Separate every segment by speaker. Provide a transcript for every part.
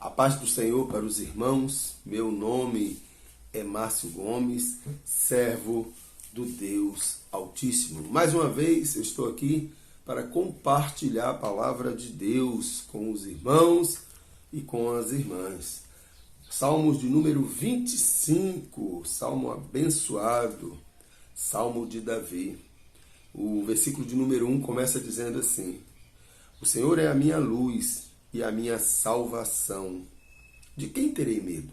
Speaker 1: A paz do Senhor para os irmãos. Meu nome é Márcio Gomes, servo do Deus Altíssimo. Mais uma vez eu estou aqui para compartilhar a palavra de Deus com os irmãos e com as irmãs. Salmos de número 25, salmo abençoado, salmo de Davi. O versículo de número 1 começa dizendo assim: O Senhor é a minha luz e a minha salvação. De quem terei medo?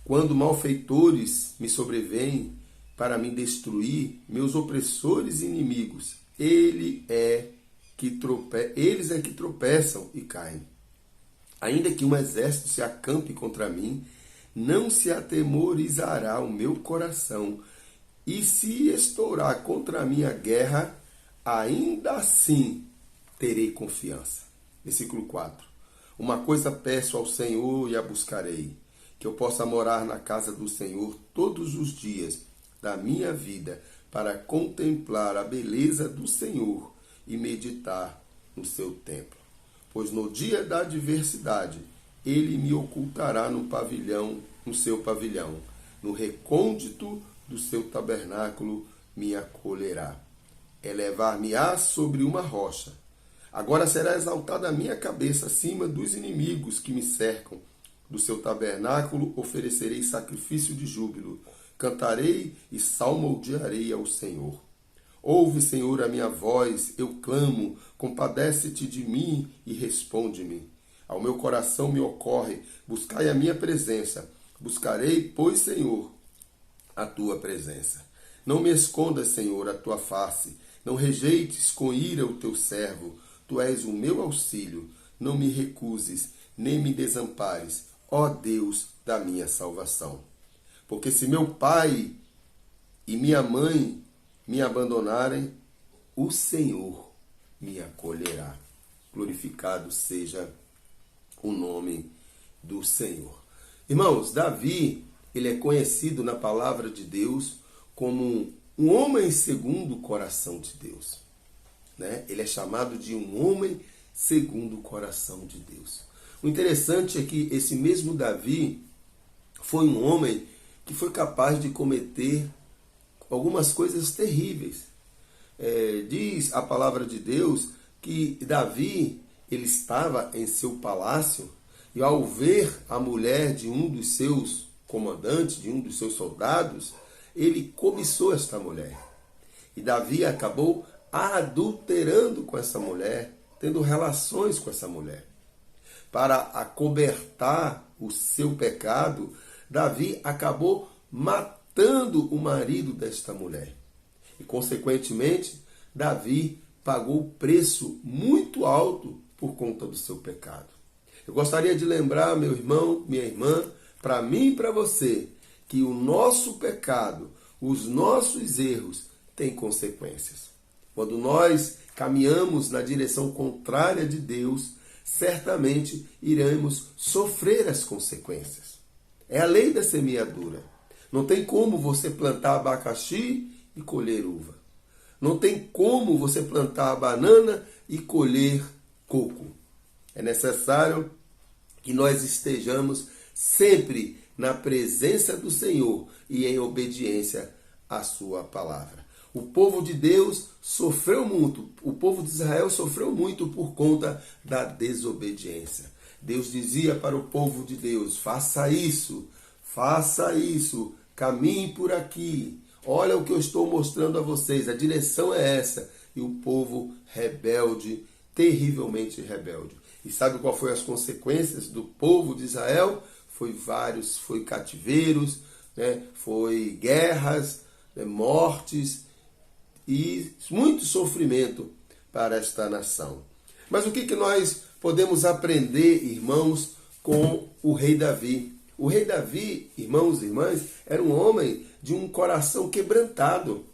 Speaker 1: Quando malfeitores me sobrevêm para me destruir, meus opressores e inimigos, eles é que tropeçam e caem. Ainda que um exército se acampe contra mim, não se atemorizará o meu coração. E se estourar contra mim a guerra, ainda assim terei confiança. Versículo 4. Uma coisa peço ao Senhor e a buscarei, que eu possa morar na casa do Senhor todos os dias da minha vida, para contemplar a beleza do Senhor e meditar no seu templo. Pois no dia da adversidade, ele me ocultará no seu pavilhão, no recôndito do seu tabernáculo me acolherá. Elevar-me-á sobre uma rocha. Agora será exaltada a minha cabeça acima dos inimigos que me cercam. Do seu tabernáculo oferecerei sacrifício de júbilo. Cantarei e salmodiarei ao Senhor. Ouve, Senhor, a minha voz, eu clamo, compadece-te de mim e responde-me. Ao meu coração me ocorre, buscai a minha presença. Buscarei, pois, Senhor, a tua presença. Não me escondas, Senhor, a tua face. Não rejeites com ira o teu servo. Tu és o meu auxílio. Não me recuses, nem me desampares, ó Deus da minha salvação. Porque se meu pai e minha mãe me abandonarem, o Senhor me acolherá. Glorificado seja o nome do Senhor. Irmãos, Davi, ele é conhecido na palavra de Deus como um homem segundo o coração de Deus. Ele é chamado de um homem segundo o coração de Deus. O interessante é que esse mesmo Davi foi um homem que foi capaz de cometer algumas coisas terríveis. Diz a palavra de Deus que Davi, ele estava em seu palácio e ao ver a mulher de um dos seus comandantes, de um dos seus soldados, ele cobiçou esta mulher. E Davi acabou adulterando com essa mulher, tendo relações com essa mulher. Para acobertar o seu pecado, Davi acabou matando o marido desta mulher. E, consequentemente, Davi pagou o preço muito alto por conta do seu pecado. Eu gostaria de lembrar, meu irmão, minha irmã, para mim e para você, que o nosso pecado, os nossos erros têm consequências. Quando nós caminhamos na direção contrária de Deus, certamente iremos sofrer as consequências. É a lei da semeadura. Não tem como você plantar abacaxi e colher uva. Não tem como você plantar banana e colher coco. É necessário que nós estejamos sempre na presença do Senhor e em obediência à sua palavra. O povo de Deus sofreu muito, o povo de Israel sofreu muito por conta da desobediência. Deus dizia para o povo de Deus: faça isso, caminhe por aqui. Olha o que eu estou mostrando a vocês, a direção é essa. E o povo rebelde, terrivelmente rebelde. E sabe qual foi as consequências do povo de Israel? Foi cativeiros, foi guerras, mortes e muito sofrimento para esta nação. Mas o que nós podemos aprender, irmãos, com o rei Davi? O rei Davi, irmãos e irmãs, era um homem de um coração quebrantado.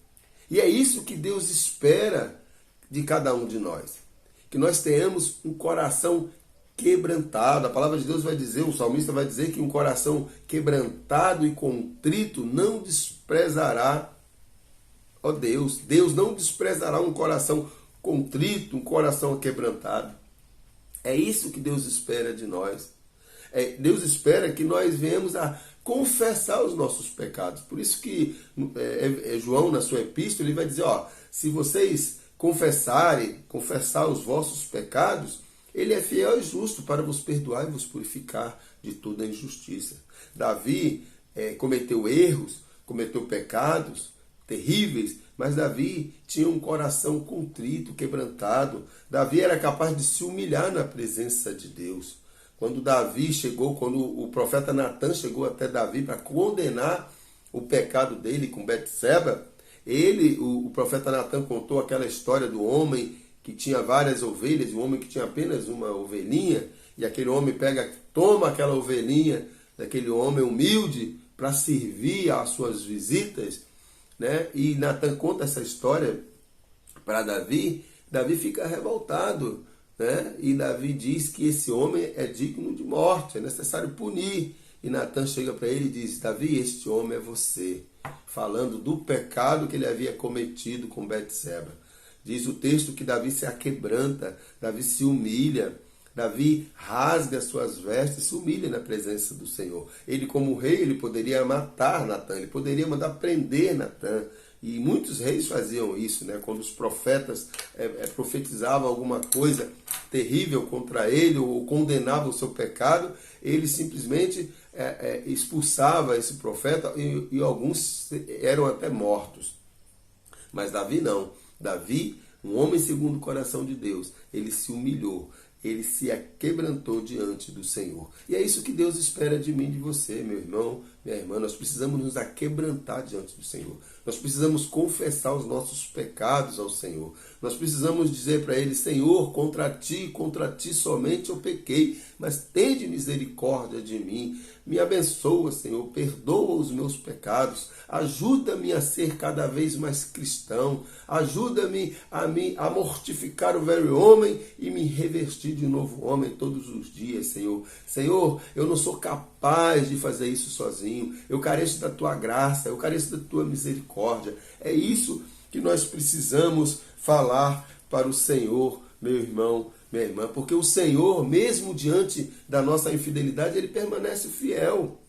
Speaker 1: E é isso que Deus espera de cada um de nós. Que nós tenhamos um coração quebrantado. A palavra de Deus vai dizer, o salmista vai dizer que um coração quebrantado e contrito não desprezará, ó Deus. Deus não desprezará um coração contrito, um coração quebrantado. É isso que Deus espera de nós. Deus espera que nós venhamos a confessar os nossos pecados. Por isso que João, na sua epístola, ele vai dizer, se vocês confessar os vossos pecados, ele é fiel e justo para vos perdoar e vos purificar de toda injustiça. Davi cometeu erros, cometeu pecados terríveis, mas Davi tinha um coração contrito, quebrantado. Davi era capaz de se humilhar na presença de Deus. Quando o profeta Natan chegou até Davi para condenar o pecado dele com Betseba, o profeta Natan contou aquela história do homem que tinha várias ovelhas, e um homem que tinha apenas uma ovelhinha, e aquele homem toma aquela ovelhinha daquele homem humilde para servir às suas visitas, né? E Natan conta essa história para Davi. Davi fica revoltado, né? E Davi diz que esse homem é digno de morte, é necessário punir. E Natan chega para ele e diz, Davi, este homem é você, falando do pecado que ele havia cometido com Betseba. Diz o texto que Davi se aquebranta, Davi se humilha, Davi rasga suas vestes, se humilha na presença do Senhor. Ele, como rei, ele poderia matar Natan, ele poderia mandar prender Natan. E muitos reis faziam isso, né? Quando os profetas profetizavam alguma coisa terrível contra ele ou condenavam o seu pecado, ele simplesmente expulsava esse profeta e alguns eram até mortos. Mas Davi não. Davi, um homem segundo o coração de Deus, ele se humilhou, ele se aquebrantou diante do Senhor. E é isso que Deus espera de mim e de você, meu irmão, minha irmã. Nós precisamos nos aquebrantar diante do Senhor. Nós precisamos confessar os nossos pecados ao Senhor. Nós precisamos dizer para Ele, Senhor, contra ti somente eu pequei, mas tende misericórdia de mim. Me abençoa, Senhor, perdoa os meus pecados, ajuda-me a ser cada vez mais cristão, ajuda-me a mortificar o velho homem e me revestir de novo homem todos os dias, Senhor. Senhor, eu não sou capaz de fazer isso sozinho, eu careço da Tua graça, eu careço da Tua misericórdia. É isso que nós precisamos falar para o Senhor, meu irmão, minha irmã, porque o Senhor, mesmo diante da nossa infidelidade, Ele permanece fiel.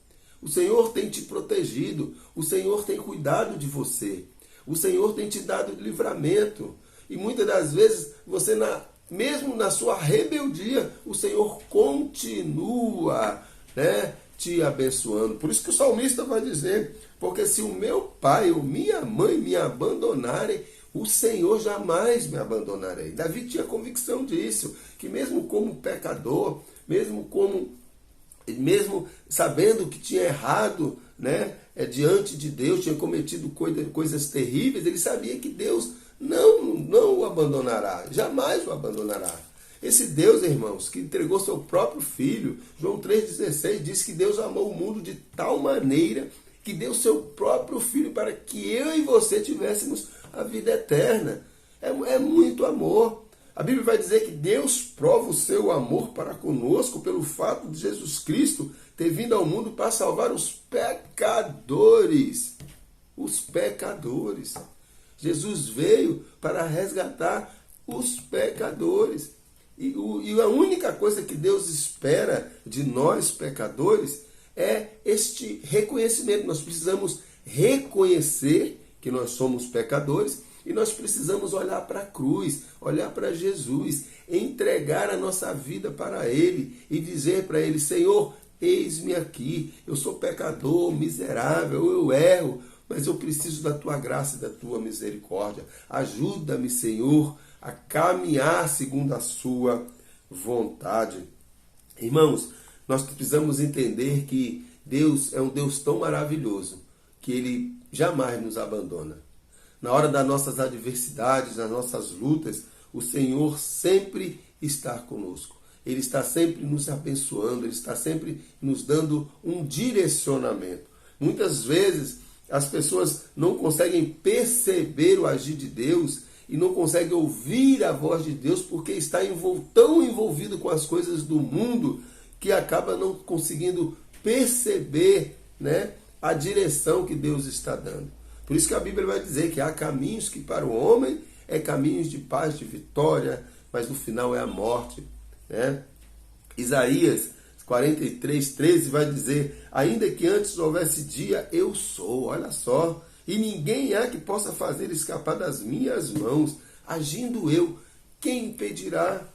Speaker 1: O Senhor tem te protegido, o Senhor tem cuidado de você, o Senhor tem te dado livramento. E muitas das vezes, você, mesmo na sua rebeldia, o Senhor continua, né, te abençoando. Por isso que o salmista vai dizer, porque se o meu pai ou minha mãe me abandonarem, o Senhor jamais me abandonarei. Davi tinha convicção disso, que mesmo como pecador, mesmo sabendo que tinha errado, né, diante de Deus, tinha cometido coisas terríveis, ele sabia que Deus não o abandonará, jamais o abandonará. Esse Deus, irmãos, que entregou seu próprio Filho, João 3,16, diz que Deus amou o mundo de tal maneira que deu seu próprio Filho para que eu e você tivéssemos a vida eterna. É muito amor. A Bíblia vai dizer que Deus prova o seu amor para conosco pelo fato de Jesus Cristo ter vindo ao mundo para salvar os pecadores. Os pecadores. Jesus veio para resgatar os pecadores. E a única coisa que Deus espera de nós, pecadores, é este reconhecimento. Nós precisamos reconhecer que nós somos pecadores e nós precisamos olhar para a cruz, olhar para Jesus, entregar a nossa vida para Ele e dizer para Ele, Senhor, eis-me aqui, eu sou pecador, miserável, eu erro, mas eu preciso da Tua graça e da Tua misericórdia. Ajuda-me, Senhor, a caminhar segundo a Sua vontade. Irmãos, nós precisamos entender que Deus é um Deus tão maravilhoso que Ele jamais nos abandona. Na hora das nossas adversidades, das nossas lutas, o Senhor sempre está conosco. Ele está sempre nos abençoando, Ele está sempre nos dando um direcionamento. Muitas vezes as pessoas não conseguem perceber o agir de Deus e não conseguem ouvir a voz de Deus porque está tão envolvido com as coisas do mundo que acaba não conseguindo perceber, né, a direção que Deus está dando. Por isso que a Bíblia vai dizer que há caminhos que para o homem é caminhos de paz, de vitória, mas no final é a morte. né? Isaías 43:13 vai dizer: ainda que antes houvesse dia, eu sou. Olha só. E ninguém há que possa fazer escapar das minhas mãos. Agindo eu, quem impedirá?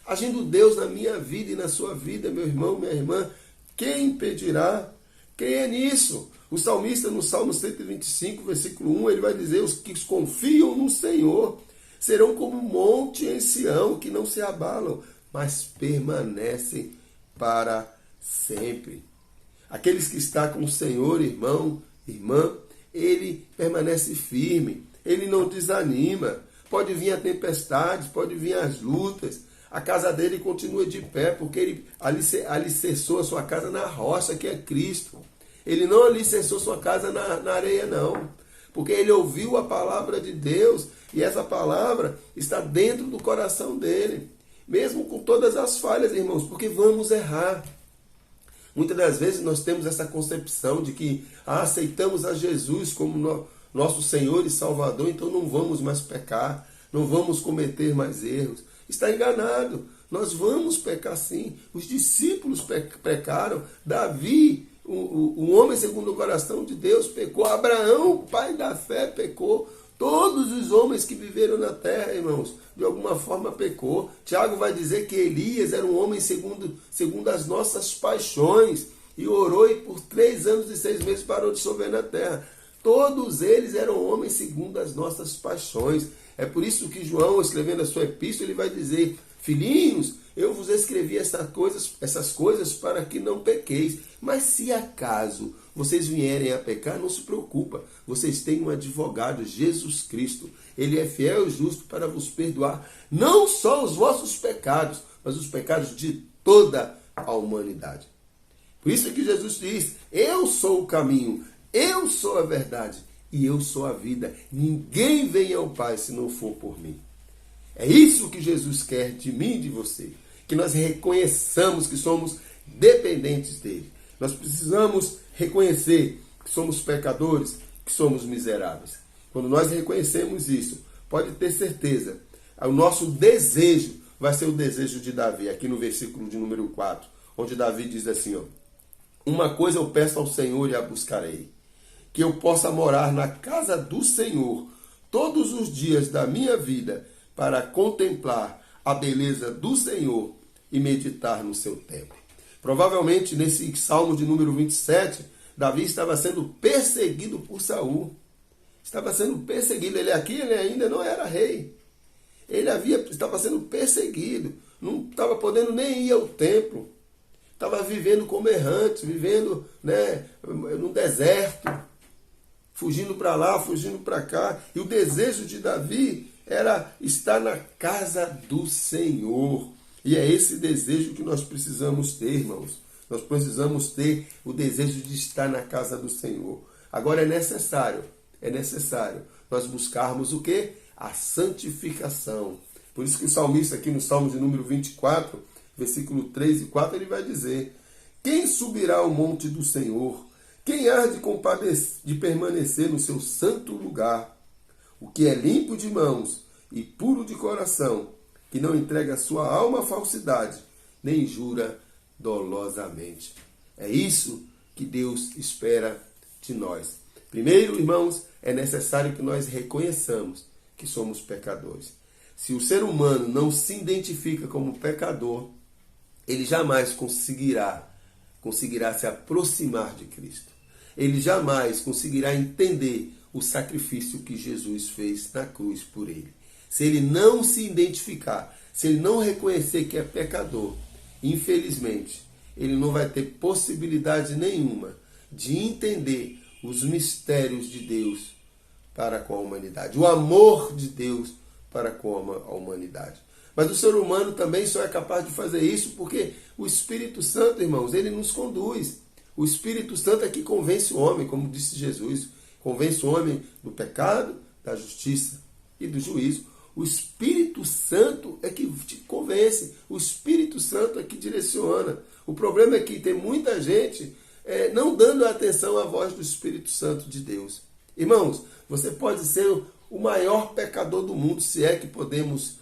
Speaker 1: Agindo Deus na minha vida e na sua vida, meu irmão, minha irmã, quem impedirá? Creia nisso. O salmista, no Salmo 125, versículo 1, ele vai dizer: os que confiam no Senhor serão como um monte em Sião, que não se abalam, mas permanecem para sempre. Aqueles que estão com o Senhor, irmão, irmã, ele permanece firme, ele não desanima. Pode vir a tempestade, pode vir as lutas, a casa dele continua de pé, porque ele alicerçou a sua casa na rocha, que é Cristo. Ele não alicerçou sua casa na areia, não. Porque ele ouviu a palavra de Deus, e essa palavra está dentro do coração dele. Mesmo com todas as falhas, irmãos, porque vamos errar. Muitas das vezes nós temos essa concepção de que aceitamos a Jesus como nosso Senhor e Salvador, então não vamos mais pecar, não vamos cometer mais erros. Está enganado. Nós vamos pecar sim. Os discípulos pecaram. Davi, o homem segundo o coração de Deus, pecou. Abraão, o pai da fé, pecou. Todos os homens que viveram na terra, irmãos, de alguma forma pecou. Tiago vai dizer que Elias era um homem segundo as nossas paixões. E orou e por 3 anos e 6 meses parou de chover na terra. Todos eles eram homens segundo as nossas paixões. É por isso que João, escrevendo a sua epístola, ele vai dizer: filhinhos, eu vos escrevi essas coisas para que não pequeis. Mas se acaso vocês vierem a pecar, não se preocupa. Vocês têm um advogado, Jesus Cristo. Ele é fiel e justo para vos perdoar não só os vossos pecados, mas os pecados de toda a humanidade. Por isso é que Jesus diz: eu sou o caminho, eu sou a verdade e eu sou a vida. Ninguém vem ao Pai se não for por mim. É isso que Jesus quer de mim e de você. Que nós reconheçamos que somos dependentes dele. Nós precisamos reconhecer que somos pecadores, que somos miseráveis. Quando nós reconhecemos isso, pode ter certeza, o nosso desejo vai ser o desejo de Davi, aqui no versículo de número 4, onde Davi diz assim: ó, uma coisa eu peço ao Senhor e a buscarei, que eu possa morar na casa do Senhor todos os dias da minha vida, para contemplar a beleza do Senhor e meditar no seu templo. Provavelmente nesse Salmo de número 27, Davi estava sendo perseguido por Saul. Estava sendo perseguido. Ele ainda não era rei. Estava sendo perseguido. Não estava podendo nem ir ao templo. Estava vivendo como errante, vivendo, no deserto, fugindo para lá, fugindo para cá. E o desejo de Davi era estar na casa do Senhor. E é esse desejo que nós precisamos ter, irmãos. Nós precisamos ter o desejo de estar na casa do Senhor. Agora é necessário nós buscarmos o quê? A santificação. Por isso que o salmista aqui no Salmo de número 24, versículo 3 e 4, ele vai dizer: quem subirá ao monte do Senhor? Quem há de permanecer no seu santo lugar? O que é limpo de mãos e puro de coração, que não entrega sua alma à falsidade, nem jura dolosamente. É isso que Deus espera de nós. Primeiro, irmãos, é necessário que nós reconheçamos que somos pecadores. Se o ser humano não se identifica como pecador, ele jamais conseguirá se aproximar de Cristo. Ele jamais conseguirá entender o sacrifício que Jesus fez na cruz por ele. Se ele não se identificar, se ele não reconhecer que é pecador, infelizmente, ele não vai ter possibilidade nenhuma de entender os mistérios de Deus para com a humanidade, o amor de Deus para com a humanidade. Mas o ser humano também só é capaz de fazer isso porque o Espírito Santo, irmãos, ele nos conduz. O Espírito Santo é que convence o homem, como disse Jesus, convence o homem do pecado, da justiça e do juízo. O Espírito Santo é que te convence, o Espírito Santo é que direciona. O problema é que tem muita gente não dando atenção à voz do Espírito Santo de Deus. Irmãos, você pode ser o maior pecador do mundo, se é que podemos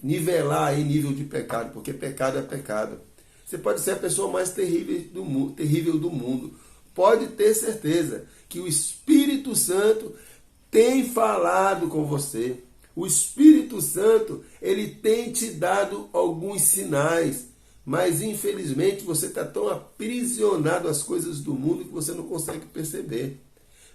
Speaker 1: nivelar aí nível de pecado, porque pecado é pecado. Você pode ser a pessoa mais terrível do mundo. Pode ter certeza que o Espírito Santo tem falado com você. O Espírito Santo, ele tem te dado alguns sinais, mas infelizmente você está tão aprisionado às coisas do mundo que você não consegue perceber.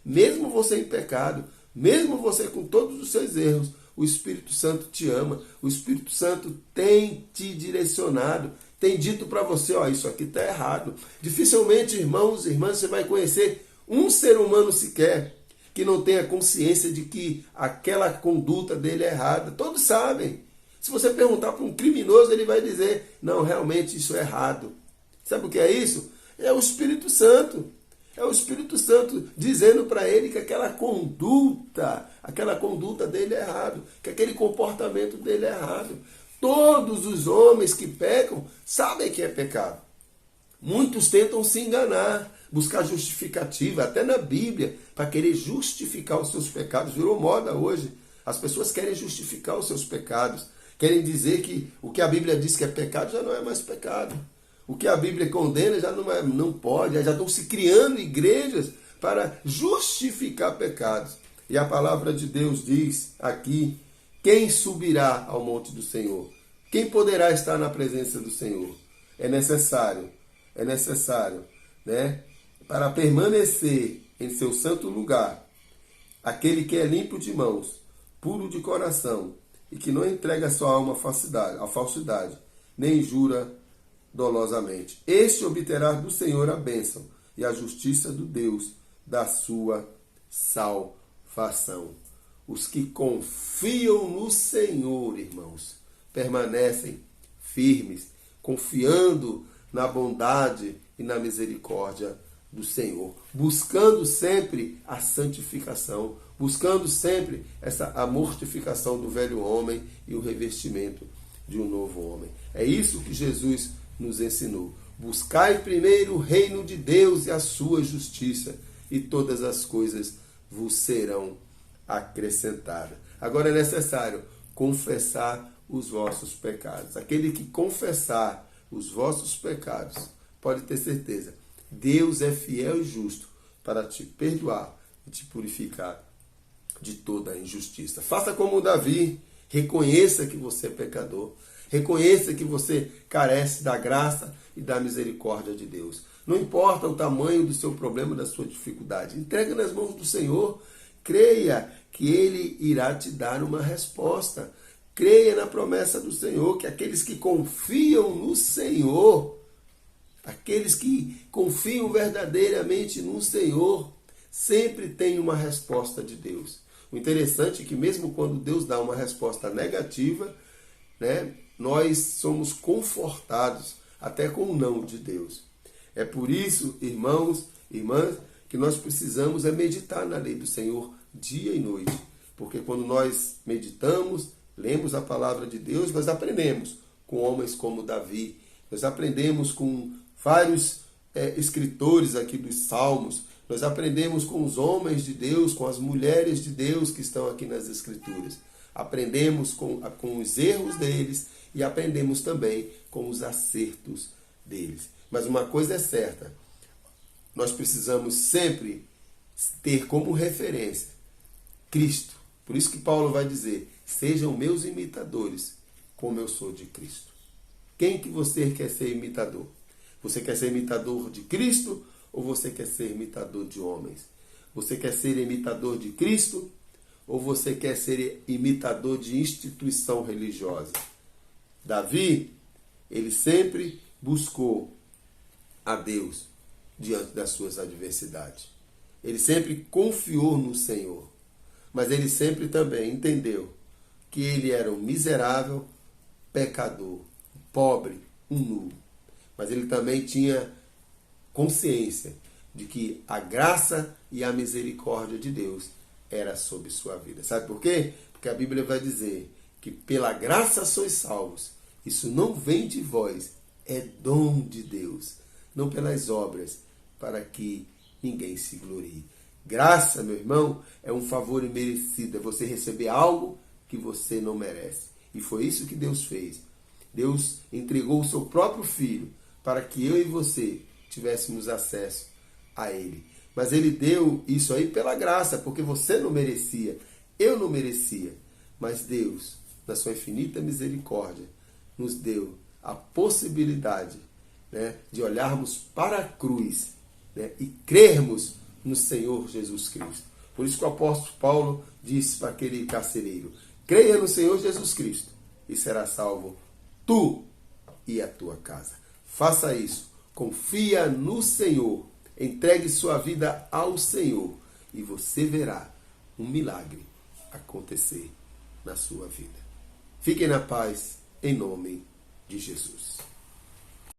Speaker 1: Mesmo você em pecado, mesmo você com todos os seus erros, o Espírito Santo te ama, o Espírito Santo tem te direcionado, tem dito para você, ó, isso aqui está errado. Dificilmente, irmãos e irmãs, você vai conhecer um ser humano sequer que não tenha consciência de que aquela conduta dele é errada. Todos sabem. Se você perguntar para um criminoso, ele vai dizer, não, realmente isso é errado. Sabe o que é isso? É o Espírito Santo. É o Espírito Santo dizendo para ele que aquela conduta dele é errado, que aquele comportamento dele é errado. Todos os homens que pecam sabem que é pecado. Muitos tentam se enganar, buscar justificativa, até na Bíblia, para querer justificar os seus pecados. Virou moda hoje. As pessoas querem justificar os seus pecados. Querem dizer que o que a Bíblia diz que é pecado já não é mais pecado. O que a Bíblia condena já não pode. Já estão se criando igrejas para justificar pecados. E a palavra de Deus diz aqui, quem subirá ao monte do Senhor? Quem poderá estar na presença do Senhor? É necessário, né? Para permanecer em seu santo lugar, aquele que é limpo de mãos, puro de coração, e que não entrega sua alma à falsidade, nem jura dolosamente. Este obterá do Senhor a bênção e a justiça do Deus da sua salvação. Os que confiam no Senhor, irmãos, permanecem firmes, confiando na bondade e na misericórdia do Senhor, buscando sempre a santificação, buscando sempre a mortificação do velho homem e o revestimento de um novo homem. É isso que Jesus nos ensinou. Buscai primeiro o reino de Deus e a sua justiça, e todas as coisas vos serão acrescentadas. Agora é necessário confessar os vossos pecados. Aquele que confessar os vossos pecados, pode ter certeza, Deus é fiel e justo para te perdoar e te purificar de toda a injustiça. Faça como Davi, reconheça que você é pecador, reconheça que você carece da graça e da misericórdia de Deus. Não importa o tamanho do seu problema, da sua dificuldade, entrega nas mãos do Senhor, creia que Ele irá te dar uma resposta. Creia na promessa do Senhor, que aqueles que confiam no Senhor, aqueles que confiam verdadeiramente no Senhor, sempre têm uma resposta de Deus. O interessante é que mesmo quando Deus dá uma resposta negativa, né, nós somos confortados até com o não de Deus. É por isso, irmãos, irmãs, que nós precisamos meditar na lei do Senhor dia e noite. Porque quando nós meditamos, lemos a palavra de Deus, nós aprendemos com homens como Davi, nós aprendemos com vários escritores aqui dos Salmos, nós aprendemos com os homens de Deus, com as mulheres de Deus que estão aqui nas Escrituras. Aprendemos com os erros deles e aprendemos também com os acertos deles. Mas uma coisa é certa, nós precisamos sempre ter como referência Cristo. Por isso que Paulo vai dizer, sejam meus imitadores, como eu sou de Cristo. Quem que você quer ser imitador? Você quer ser imitador de Cristo ou você quer ser imitador de homens? Você quer ser imitador de Cristo ou você quer ser imitador de instituição religiosa? Davi, ele sempre buscou a Deus diante das suas adversidades. Ele sempre confiou no Senhor, mas ele sempre também entendeu que ele era um miserável pecador, pobre, um nu. Mas ele também tinha consciência de que a graça e a misericórdia de Deus era sobre sua vida. Sabe por quê? Porque a Bíblia vai dizer que pela graça sois salvos. Isso não vem de vós, é dom de Deus, não pelas obras, para que ninguém se glorie. Graça, meu irmão, é um favor imerecido, é você receber algo que você não merece. E foi isso que Deus fez. Deus entregou o seu próprio Filho para que eu e você tivéssemos acesso a Ele. Mas Ele deu isso aí pela graça, porque você não merecia, eu não merecia. Mas Deus, na sua infinita misericórdia, nos deu a possibilidade, né, de olharmos para a cruz, né, e crermos no Senhor Jesus Cristo. Por isso que o apóstolo Paulo disse para aquele carcereiro: creia no Senhor Jesus Cristo e será salvo tu e a tua casa. Faça isso. Confia no Senhor. Entregue sua vida ao Senhor e você verá um milagre acontecer na sua vida. Fiquem na paz, em nome de Jesus.